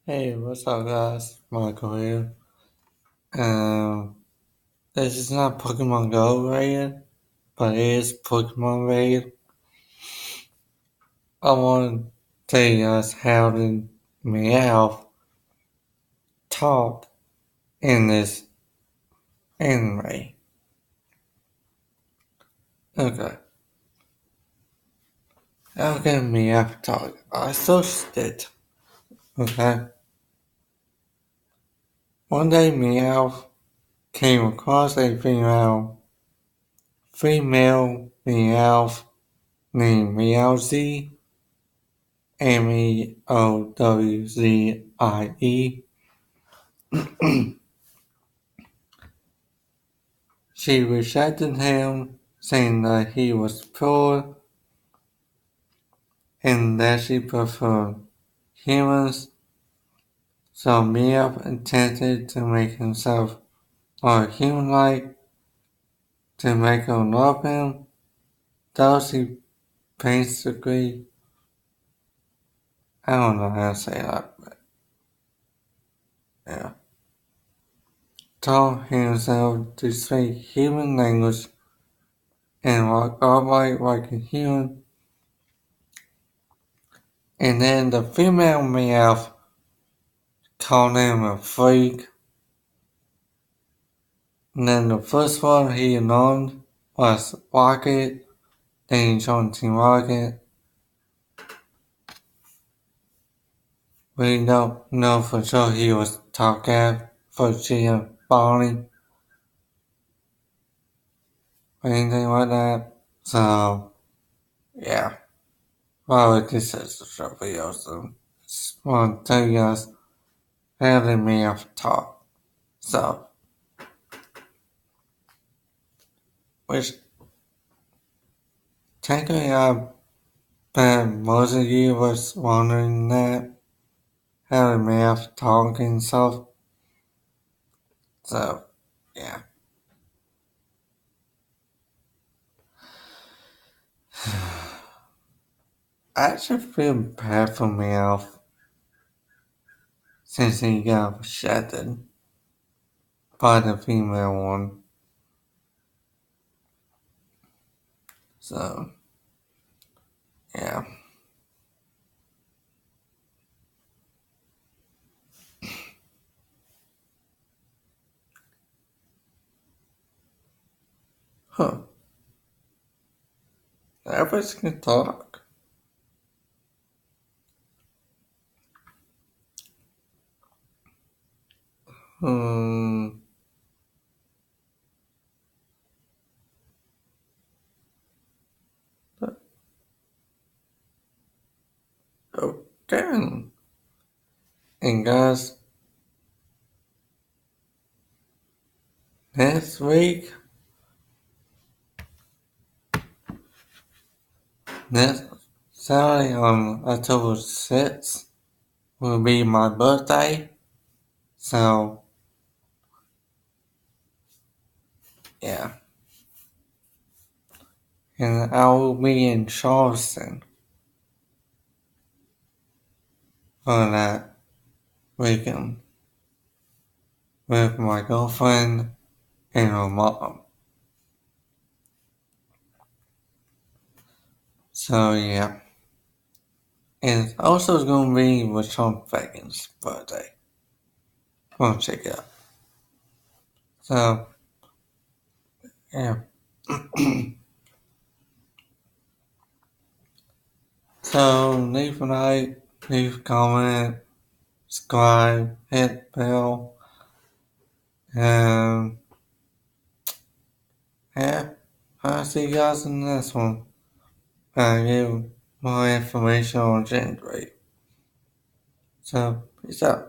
Hey, what's up, guys? Michael here. Um, this is not Pokemon Go related, but it is Pokemon related. I want to tell you guys how the Meowth talk in this anime. Okay, how can Meowth talk? I searched it. Okay, one day Meowth came across a female Meowth named Meowzie. Meowzie. She rejected him, saying that he was poor and that she preferred humans, so Meowth intended to make himself more human-like to make her love him, though she basically, I don't know how to say that, but yeah, taught himself to speak human language and walk upright like a human. And then the female Meowth called him a freak. And then the first one he learned was Rocket. Then he joined Team Rocket. We don't know for sure he was top cat for GM Barney or anything like that. So, yeah. Well, this is a short video, so just want to tell you guys how they may have talk. So, which technically I bet most of you was wondering that how they may have talk and stuff. So, yeah. I actually feel bad for Meowth since he got rejected by the female one. So, yeah. Huh. Everybody's can talk. Hmm. Okay. And guys, next week, next Saturday on October 6th will be my birthday. So, yeah. And I will be in Charleston for that weekend with my girlfriend and her mom. So, yeah. And it's also going to be with Sean Fagan's birthday. Go check it out. So, yeah. So, leave a like, leave a comment, subscribe, hit bell, and yeah, I'll see you guys in the next one. I'll give more information on gender rate. So, peace out.